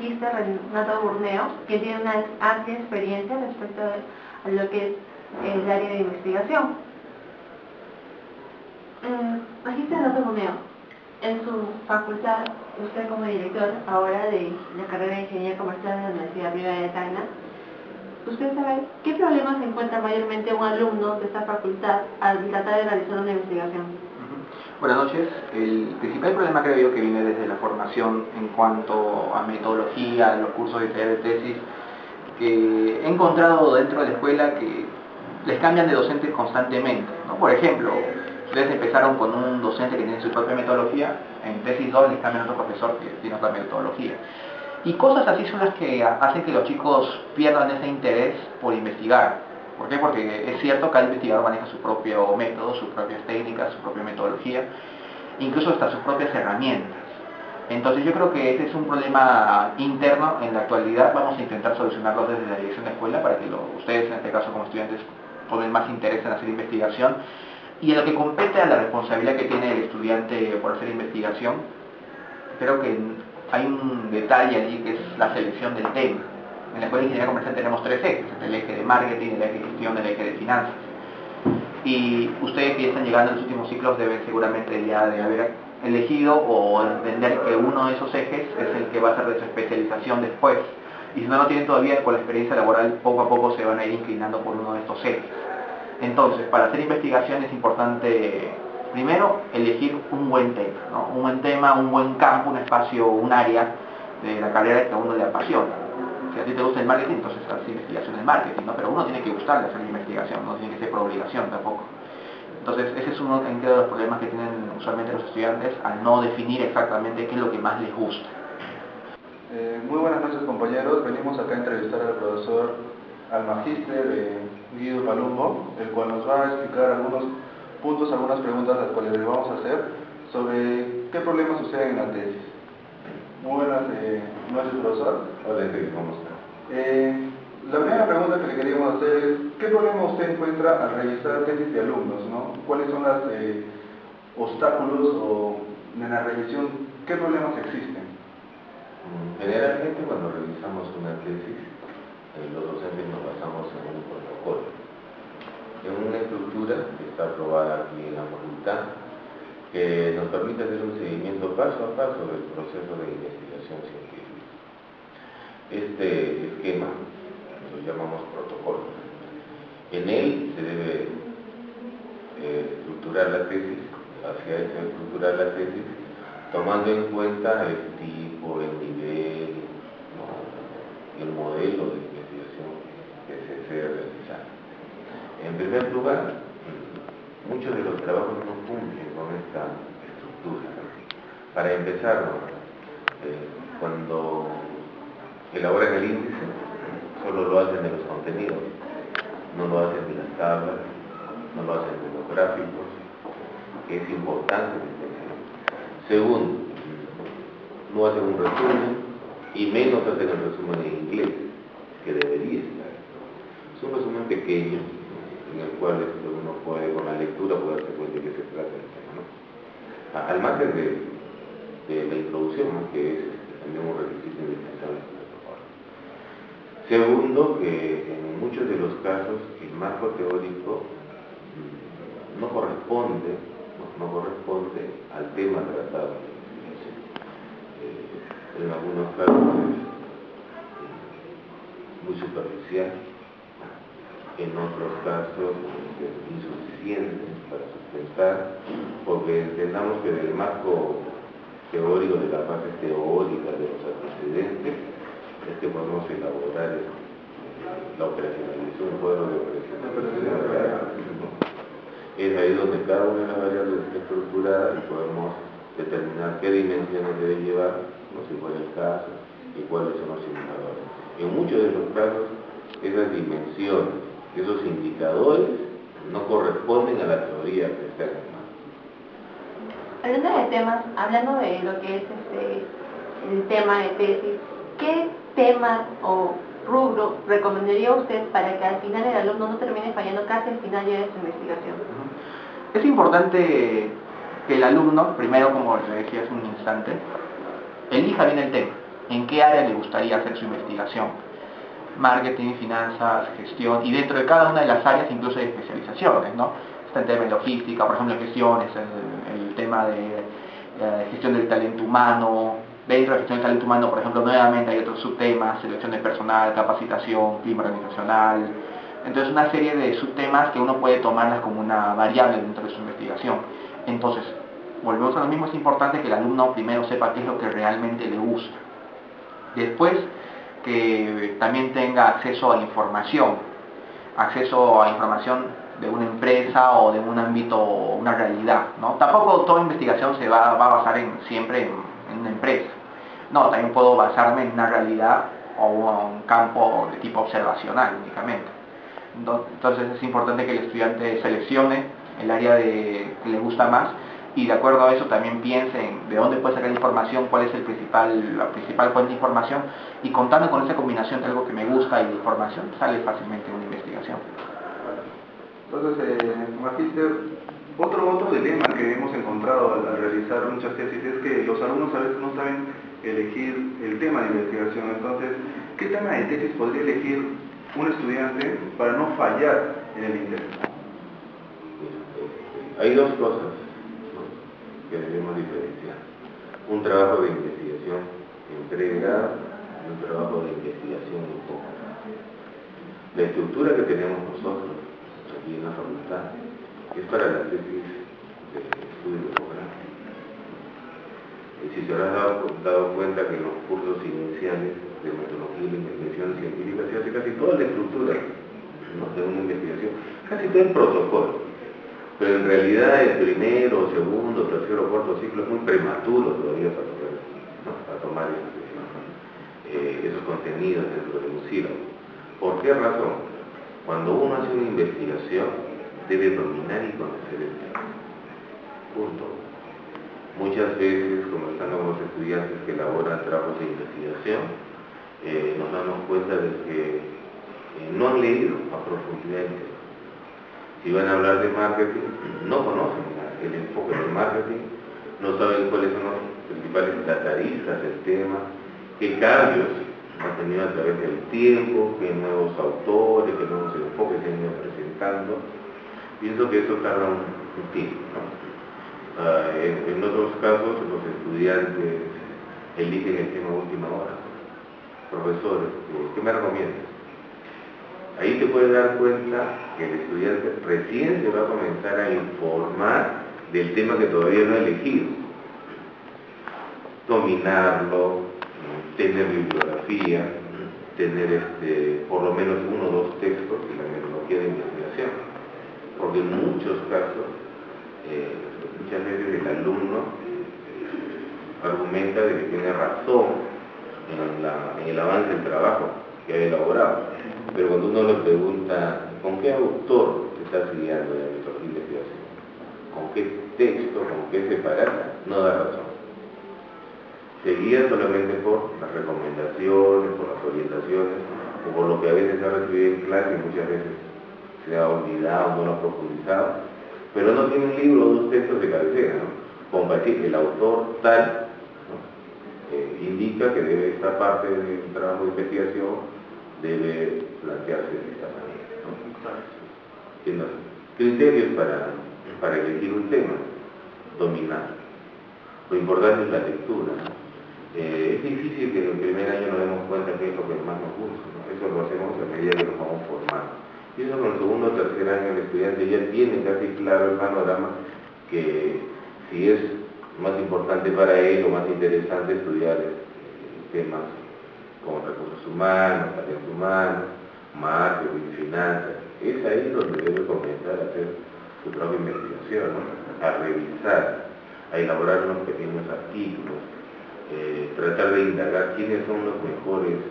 magíster Renato Burneo, que tiene una amplia experiencia respecto a lo que es el área de investigación. Magíster Renato Burneo, en su facultad, usted como director ahora de la carrera de Ingeniería Comercial de la Universidad Privada de Tacna, ¿usted sabe qué problemas se encuentra mayormente un alumno de esta facultad al tratar de realizar una investigación? Buenas noches. El principal problema, creo yo, que viene desde la formación en cuanto a metodología, los cursos de taller de tesis, que he encontrado dentro de la escuela que les cambian de docentes constantemente, ¿no? Por ejemplo, ustedes empezaron con un docente que tiene su propia metodología, en tesis 2 les cambian a otro profesor que tiene otra metodología. Y cosas así son las que hacen que los chicos pierdan ese interés por investigar. ¿Por qué? Porque es cierto que cada investigador maneja su propio método, sus propias técnicas, su propia metodología, incluso hasta sus propias herramientas. Entonces yo creo que ese es un problema interno en la actualidad. Vamos a intentar solucionarlo desde la dirección de escuela para que ustedes, en este caso como estudiantes, tomen más interés en hacer investigación. Y en lo que compete a la responsabilidad que tiene el estudiante por hacer investigación, creo que hay un detalle allí que es la selección del tema. En la Escuela de Ingeniería Comercial tenemos 3 ejes: el eje de marketing, el eje de gestión, el eje de finanzas. Y ustedes que ya están llegando a los últimos ciclos deben seguramente ya de haber elegido o entender que uno de esos ejes es el que va a ser de su especialización después. Y si no lo tienen todavía, con la experiencia laboral poco a poco se van a ir inclinando por uno de estos ejes. Entonces, para hacer investigación es importante, primero, elegir un buen tema, ¿no? Un buen tema, un buen campo, un espacio, un área de la carrera que a uno le apasiona. Si a ti te gusta el marketing, entonces haces investigación en marketing, ¿no? Pero a uno tiene que gustarle hacer investigación, no tiene que ser por obligación tampoco. Entonces, ese es uno de los problemas que tienen usualmente los estudiantes al no definir exactamente qué es lo que más les gusta. Muy buenas noches, compañeros. Venimos acá a entrevistar al magíster Guido Palumbo, el cual nos va a explicar algunos puntos, algunas preguntas las cuales le vamos a hacer sobre qué problemas suceden en la tesis. Muy buenas noches, profesor. Hola, Enrique, ¿cómo está? La primera pregunta que le queríamos hacer es, ¿qué problema usted encuentra al revisar tesis de alumnos, ¿no? ¿Cuáles son los obstáculos o en la revisión, qué problemas existen? Generalmente cuando revisamos una tesis, los docentes nos basamos en un protocolo, en una estructura que está aprobada aquí en la facultad, que nos permite hacer un seguimiento paso a paso del proceso de investigación científica. Este esquema lo llamamos protocolo. En él se debe estructurar la tesis, hacia estructurar la tesis, tomando en cuenta el tipo, el nivel, ¿no? Y el modelo de investigación que se desea realizar. En primer lugar, muchos de los trabajos no cumplen con esta estructura. Para empezar, cuando elaboran el índice, solo lo hacen de los contenidos, no lo hacen de las tablas, no lo hacen de los gráficos, que es importante entender. Segundo, no hacen un resumen y menos hacen el resumen en inglés, que debería estar. Es un resumen pequeño, en el cual uno puede, con la lectura, poder darse cuenta de qué se trata el tema, ¿no? Al margen de la introducción, ¿no? Que es también un requisito indispensable. Segundo, que en muchos de los casos el marco teórico no corresponde al tema tratado. En algunos casos es muy superficial, en otros casos es insuficiente para sustentar, porque entendamos que del marco teórico, de las bases teóricas, de los antecedentes, es que podemos elaborar la operacionalización, el cuadro de operacionalización. Es ahí donde cada una de las variables está estructurada y podemos determinar qué dimensiones debe llevar, no sé cuál es el caso, y cuáles son los indicadores. En muchos de los casos, esas dimensiones, esos indicadores, no corresponden a la teoría que está en el marco. Hablando de temas, hablando de lo que es el tema de tesis, ¿qué tema o rubro recomendaría usted para que al final el alumno no termine fallando casi al final ya de su investigación? Es importante que el alumno, primero, como le decía hace un instante, elija bien el tema en qué área le gustaría hacer su investigación. Marketing, finanzas, gestión, y dentro de cada una de las áreas incluso hay especializaciones, ¿no? Está el tema de logística, por ejemplo, gestiones, el tema de gestión del talento humano. Dentro de gestión del talento humano, por ejemplo, nuevamente hay otros subtemas: selección de personal, capacitación, clima organizacional. Entonces, una serie de subtemas que uno puede tomarlas como una variable dentro de su investigación. Entonces, volvemos a lo mismo, es importante que el alumno primero sepa qué es lo que realmente le gusta. Después, que también tenga acceso a información de una empresa o de un ámbito, una realidad, ¿no? Tampoco toda investigación se va a basar siempre en una empresa. No, también puedo basarme en una realidad o un campo de tipo observacional únicamente. Entonces es importante que el estudiante seleccione el área que le gusta más, y de acuerdo a eso también piense en de dónde puede sacar información, cuál es la principal fuente de información, y contando con esa combinación de algo que me gusta y de información, sale fácilmente una investigación. Entonces, Magíster, otro dilema que hemos encontrado al realizar muchas tesis es que los alumnos a veces no saben elegir el tema de investigación. Entonces, ¿qué tema de tesis podría elegir un estudiante para no fallar en el intento? Hay dos cosas, ¿no?, que debemos diferenciar: un trabajo de investigación en pregrado y un trabajo de investigación en posgrado. La estructura que tenemos nosotros aquí en la facultad es para la tesis de estudio de posgrado. Si se habrán dado cuenta que en los cursos iniciales de metodología y investigación científica se hace casi toda la estructura, ¿no?, de una investigación, casi todo el protocolo. Pero en realidad el primero, segundo, tercero, cuarto ciclo es muy prematuro todavía para tomar esos contenidos dentro de un sílabo. ¿Por qué razón? Cuando uno hace una investigación, debe dominar y conocer el tema. Punto. Muchas veces, como están los estudiantes que elaboran trabajos de investigación, nos damos cuenta de que no han leído a profundidad el tema. Si van a hablar de marketing, no conocen el enfoque del marketing, no saben cuáles son los principales trataristas del tema, qué cambios han tenido a través del tiempo, qué nuevos autores, qué nuevos enfoques se han ido presentando. Pienso que eso tarda un tiempo, ¿no? En otros casos, los estudiantes eligen el tema a última hora. Profesor, ¿qué me recomiendas? Ahí te puedes dar cuenta que el estudiante recién se va a comenzar a informar del tema que todavía no ha elegido. Dominarlo, tener bibliografía, tener por lo menos uno o dos textos de la metodología de investigación. Porque en muchos casos, muchas veces el alumno argumenta de que tiene razón en el avance del trabajo que ha elaborado. Pero cuando uno le pregunta con qué autor te estás guiando en la metodología de investigación, con qué texto, con qué separata, no da razón. Se guía solamente por las recomendaciones, por las orientaciones, o por lo que a veces ha recibido en clase y muchas veces se ha olvidado, no lo ha profundizado, pero no tiene un libro o dos textos de cabecera, ¿no? Compartir el autor tal, ¿no?, indica que esta parte del trabajo de investigación debe plantearse de esta manera, ¿no? Criterios para elegir un tema: dominar. Lo importante es la lectura. Es difícil que en el primer año nos demos cuenta qué es lo que más nos gusta, ¿no? Eso lo hacemos a medida que nos vamos formando. Y eso con el segundo o tercer año el estudiante ya tiene casi claro el panorama, que si es más importante para él o más interesante estudiar temas como recursos humanos, talento humano, marketing, finanzas. Es ahí donde debe comenzar a hacer su propia investigación, ¿no?, a revisar, a elaborar unos pequeños artículos, tratar de indagar quiénes son los mejores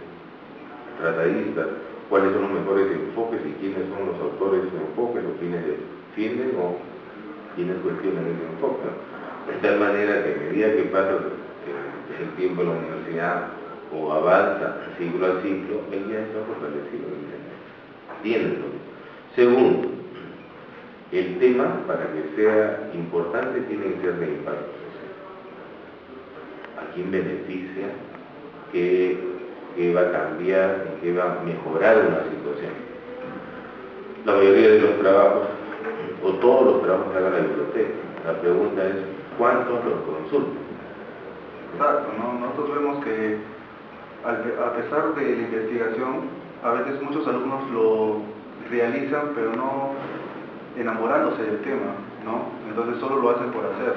tratadistas, cuáles son los mejores enfoques y quiénes son los autores de enfoques, o quienes defienden o quienes cuestionan ese enfoque, ¿no? De tal manera que a medida que pasa el tiempo en la universidad o avanza ciclo a ciclo, él ya está fortalecido. Tiene. Segundo, el tema, para que sea importante, tiene que ser de impacto social. ¿A quién beneficia que va a cambiar y que va a mejorar una situación. La mayoría de los trabajos, o todos los trabajos que haga la biblioteca, la pregunta es, ¿cuántos los consultan? Exacto, ¿no? Nosotros vemos que a pesar de la investigación, a veces muchos alumnos lo realizan, pero no enamorándose del tema, ¿no? Entonces solo lo hacen por hacer.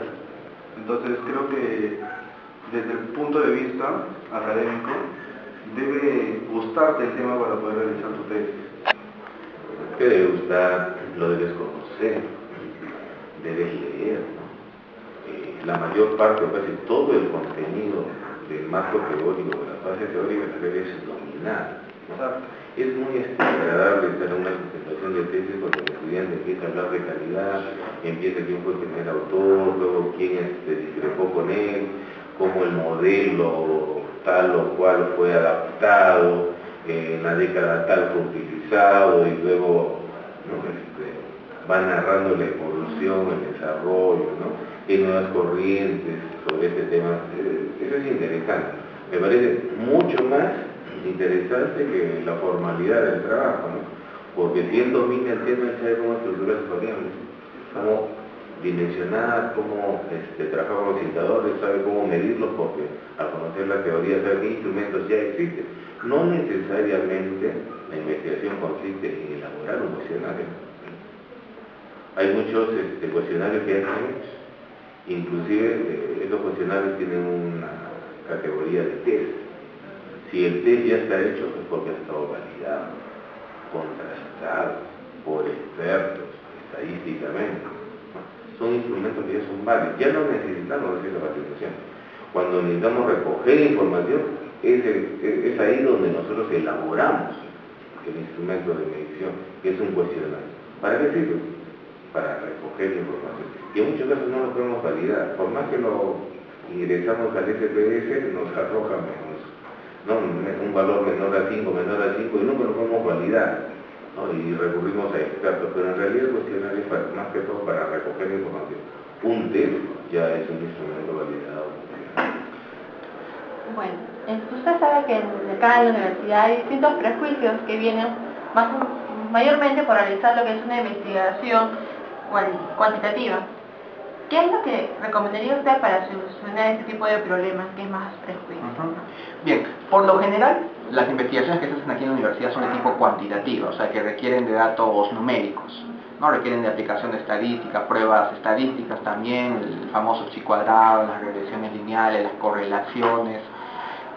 Entonces creo que desde el punto de vista académico debe gustarte el tema para poder realizar tu tesis. Te debe gustar, lo debes conocer, debes leer, ¿no? La mayor parte, o casi todo el contenido del marco teórico, de la fase teórica, la debes dominar, ¿no? Es muy agradable estar en una presentación de tesis cuando el estudiante empieza a hablar de calidad, empieza quién fue el primer autor, luego quién discrepó con él, cómo el modelo tal o cual fue adaptado, en la década tal fue utilizado, y luego, ¿no? Va narrando la evolución, el desarrollo, ¿no? Hay nuevas corrientes sobre este tema. Eso es interesante. Me parece mucho más interesante que la formalidad del trabajo, ¿no? Porque si él domina el tema, él sabe cómo estructurar sus variables, cómo dimensionar, cómo trabajar con los indicadores, sabe cómo medirlos, porque al conocer la teoría sabe qué instrumentos ya existen. No necesariamente la investigación consiste en elaborar un cuestionario. Hay muchos cuestionarios que hacen, inclusive estos cuestionarios tienen una categoría de test. Si el test ya está hecho es porque ha estado validado, contrastado por expertos, estadísticamente. Son instrumentos que ya son válidos. Ya no necesitamos hacer la validación. Cuando necesitamos recoger información, es ahí donde nosotros elaboramos el instrumento de medición, que es un cuestionario. ¿Para qué sirve? Para recoger la información. Y en muchos casos no lo podemos validar. Por más que lo ingresamos al SPSS, nos arroja menos, ¿no? Un valor menor a 5, menor a 5, y nunca lo podemos validar, ¿no? Y recurrimos a expertos, pero en realidad el cuestionario es más que todo para recoger la información. Un test ya es un instrumento validado. Bueno, usted sabe que acá en la universidad hay distintos prejuicios que vienen mayormente por realizar lo que es una investigación cuantitativa. ¿Qué es lo que recomendaría usted para solucionar este tipo de problemas, que es más prejuicio? Bien, por lo general, las investigaciones que se hacen aquí en la universidad son de tipo cuantitativo, o sea, que requieren de datos numéricos, ¿no? Requieren de aplicación de estadística, pruebas estadísticas también, el famoso chi cuadrado, las regresiones lineales, las correlaciones,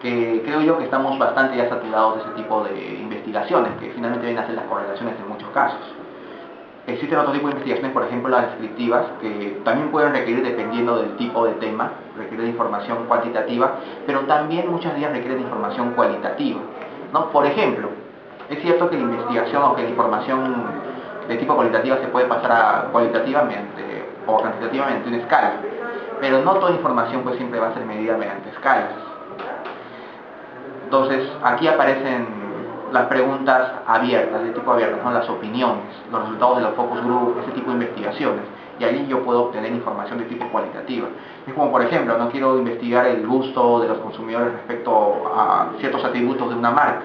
que creo yo que estamos bastante ya saturados de ese tipo de investigaciones, que finalmente vienen a hacer las correlaciones en muchos casos. Existen otro tipo de investigaciones, por ejemplo las descriptivas, que también pueden requerir, dependiendo del tipo de tema, requerir de información cuantitativa, pero también muchas de ellas requieren de información cualitativa, ¿no? Por ejemplo, es cierto que la investigación o que la información de tipo cualitativa se puede pasar a cualitativa o cuantitativa mediante una escala, pero no toda información pues siempre va a ser medida mediante escalas. Entonces, aquí aparecen las preguntas abiertas, de tipo abierto, ¿no? Las opiniones, los resultados de los focus group, ese tipo de investigaciones. Y ahí yo puedo obtener información de tipo cualitativa. Es como, por ejemplo, no quiero investigar el gusto de los consumidores respecto a ciertos atributos de una marca.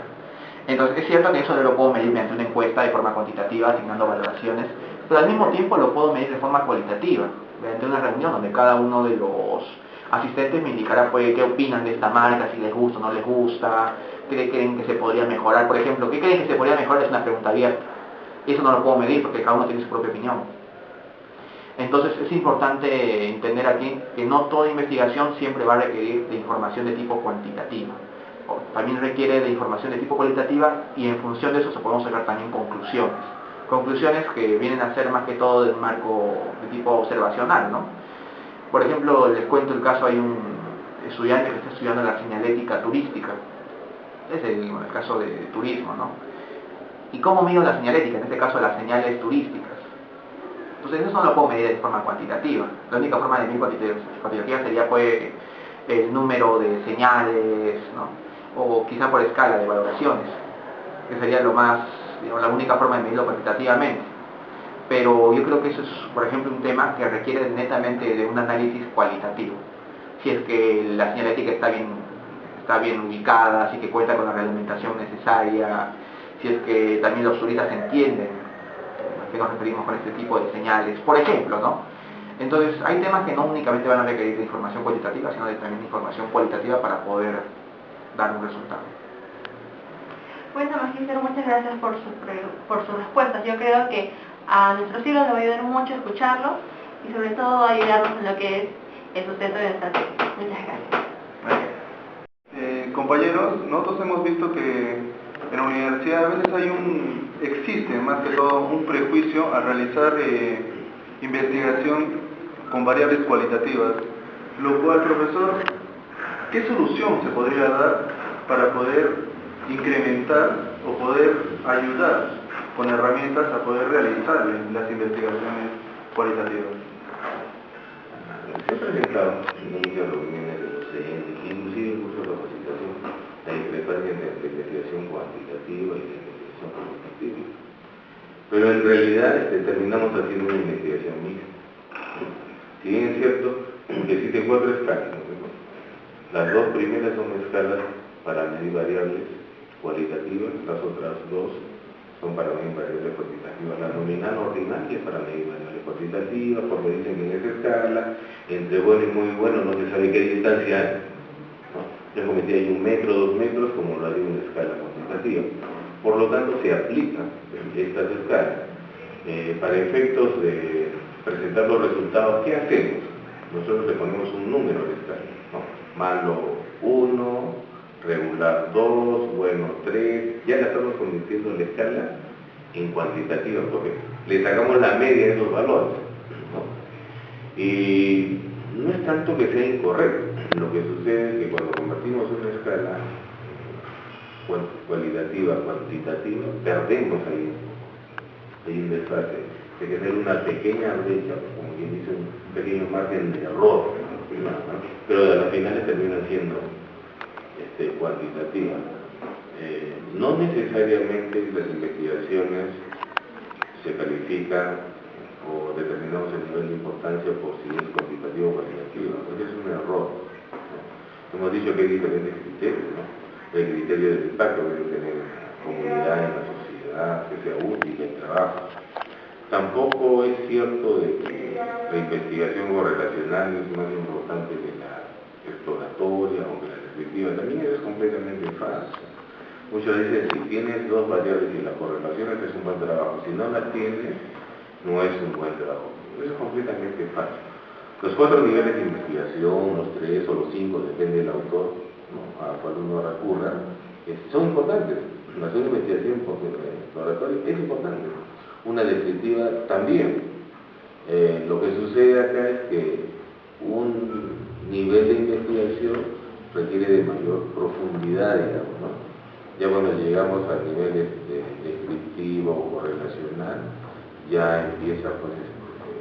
Entonces, es cierto que eso yo lo puedo medir mediante una encuesta de forma cuantitativa, asignando valoraciones, pero al mismo tiempo lo puedo medir de forma cualitativa, mediante una reunión donde cada uno de los asistentes me indicará pues, qué opinan de esta marca, si les gusta o no les gusta, qué creen que se podría mejorar. Por ejemplo, ¿qué creen que se podría mejorar? Es una pregunta abierta. Eso no lo puedo medir porque cada uno tiene su propia opinión. Entonces es importante entender aquí que no toda investigación siempre va a requerir de información de tipo cuantitativa. También requiere de información de tipo cualitativa, y en función de eso se podemos sacar también conclusiones. Conclusiones que vienen a ser más que todo de un marco de tipo observacional, ¿no? Por ejemplo, les cuento el caso, hay un estudiante que está estudiando la señalética turística. Es el caso de turismo, ¿no? ¿Y cómo mido la señalética? En este caso, las señales turísticas. Entonces, eso no lo puedo medir de forma cuantitativa. La única forma de medir cuantitativa sería, pues, el número de señales, ¿no? O quizá por escala de valoraciones, que sería lo más, digamos, la única forma de medirlo cuantitativamente. Pero yo creo que eso es, por ejemplo, un tema que requiere netamente de un análisis cualitativo. Si es que la señalética está bien está bien ubicada, si es que cuenta con la reglamentación necesaria, si es que también los turistas entienden a qué nos referimos con este tipo de señales, por ejemplo, ¿no? Entonces, hay temas que no únicamente van a requerir de información cuantitativa, sino de también información cualitativa para poder dar un resultado. Bueno, Magíster, muchas gracias por sus respuestas. Yo creo que a nuestros hijos les va a ayudar mucho escucharlo y sobre todo ayudarnos en lo que es el sustento de nuestra tesis. Muchas gracias. Compañeros, nosotros hemos visto que en la universidad a veces existe más que todo un prejuicio al realizar investigación con variables cualitativas, lo cual, profesor, ¿qué solución se podría dar para poder incrementar o poder ayudar con herramientas a poder realizar las investigaciones cualitativas? Se ha presentado en muchas reuniones de docentes, inclusive en cursos de capacitación, la discrepancia entre la investigación cuantitativa y la investigación cualitativa. Pero en realidad terminamos haciendo una investigación mixta. Si bien es cierto que existen 4 escalas, ¿no? Las 2 primeras son escalas para medir variables cualitativas, las otras 2 son para medir variables cuantitativas. La nominal ordinaria es para medir variables cuantitativas, porque dicen que en esa escala, entre bueno y muy bueno, no se sabe qué distancia hay, ¿no? Ya como decía, hay 1 metro, 2 metros, como lo haría una escala cuantitativa. Por lo tanto, se aplican estas escalas para efectos de presentar los resultados. ¿Qué hacemos? Nosotros le ponemos un número de escala, ¿no? Malo 1, regular 2, bueno 3, ya la estamos convirtiendo en la escala en cuantitativa, porque le sacamos la media de esos valores, ¿no? Y no es tanto que sea incorrecto, lo que sucede es que cuando convertimos una escala cualitativa, cuantitativa, perdemos ahí un desfase, se genera una pequeña brecha, como quien dice, un pequeño margen de error, ¿no? Pero a las finales terminan siendo cuantitativas. No necesariamente las investigaciones se califican o determinamos el nivel de importancia por si es cuantitativo o cualitativo, porque es un error, ¿no? Hemos dicho que hay diferentes criterios, ¿no? El criterio del impacto que debe tener en la comunidad, en la sociedad, que sea útil el trabajo. Tampoco es cierto de que la investigación correlacional es más importante que la exploratoria o que la descriptiva. También eso es completamente falso. Muchos dicen, si tienes 2 variables y las correlaciones es un buen trabajo, si no las tienes, no es un buen trabajo. Eso es completamente falso. Los 4 niveles de investigación, los 3 o los 5, depende del autor, ¿no?, a cual uno recurra, son importantes. Hacer una investigación exploratoria es importante. Una descriptiva también. Lo que sucede acá es que un nivel de investigación requiere de mayor profundidad, digamos, ¿no? Ya cuando llegamos al nivel descriptivo o correlacional, ya empieza pues,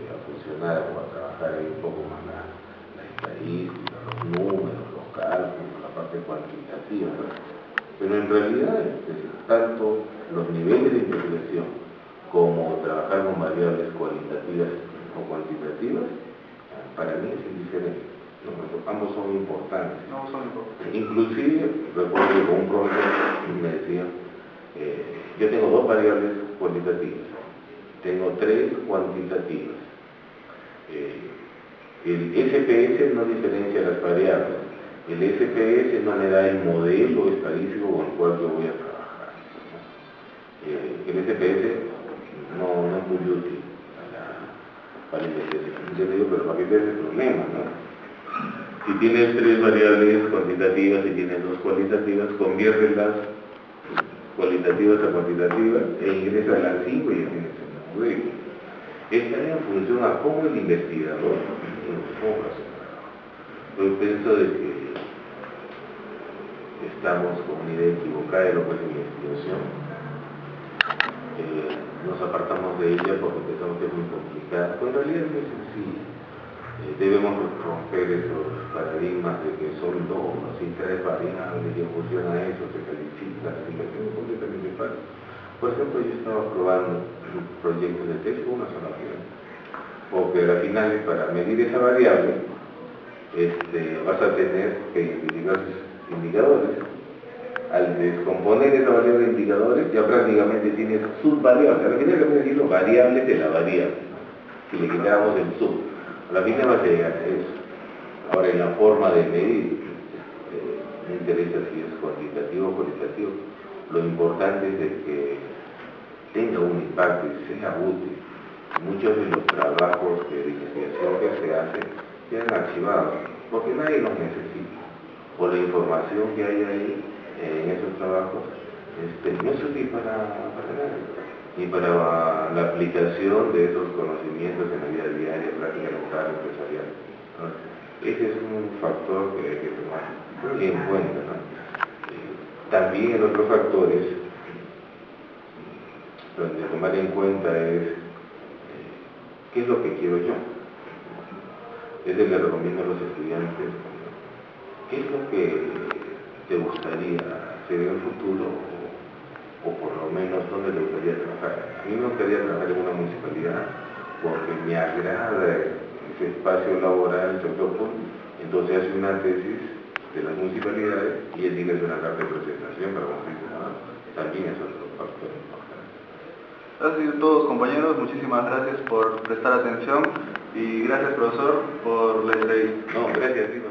a funcionar o a trabajar ahí un poco más la estadística, los números, los cálculos, la parte cuantitativa, ¿no? Pero en realidad, tanto los niveles de investigación como trabajar con variables cualitativas o cuantitativas, para mí es indiferente, ¿no? Ambos son importantes. Inclusive, recuerdo que con un profesor me decía, yo tengo 2 variables cuantitativas, tengo 3 cuantitativas. El SPS no diferencia las variables, el SPS no me da el modelo estadístico con el cual yo voy a trabajar, ¿no? El SPS no es muy útil para la investigación, pero para que veas el problema, ¿no? Si tienes 3 variables cuantitativas y tienes 2 cualitativas, conviértelas cualitativas a cuantitativas e ingresa a las 5 y ya tienes el modelo. Esta es en función a cómo el investigador enfoca su trabajo. Yo pienso de que estamos con una idea equivocada de lo que es investigación. Nos apartamos de ella porque pensamos que es muy complicada, pero en realidad es muy sencilla. Debemos romper esos paradigmas de que son 2 y 3 variables y en función a eso se califica. La investigación es completamente falsa. Por ejemplo, yo estaba probando proyectos de tesis con una sola variable, porque al final para medir esa variable vas a tener que identificar indicadores. Al descomponer esa variable de indicadores, ya prácticamente tienes subvariables. Al final estamos diciendo variables de la variable. Si le quitamos el sub, a la final va a llegar a eso. Ahora, en la forma de medir, me interesa si es cuantitativo o cualitativo. Lo importante es de que tenga un impacto y sea útil. Muchos de los trabajos de investigación que se hacen quedan archivados, porque nadie los necesita. O la información que hay ahí en esos trabajos no es útil para nadie, ni para la aplicación de esos conocimientos en la vida diaria, práctica local, empresarial, ¿no? Ese es un factor que hay que tomar en cuenta, ¿no? También el otro factor es, donde tomar en cuenta es qué es lo que quiero yo. Es lo que le recomiendo a los estudiantes. ¿Qué es lo que te gustaría hacer en el futuro? O por lo menos, ¿dónde te gustaría trabajar? A mí me gustaría trabajar en una municipalidad porque me agrada ese espacio laboral, el sector público. Entonces hace una tesis de las municipalidades y él dice una carta de presentación para cumplir nada. También es otro factor importante. Ha sido todos, compañeros, muchísimas gracias por prestar atención y gracias, profesor, por la entrevista. No, gracias a ti,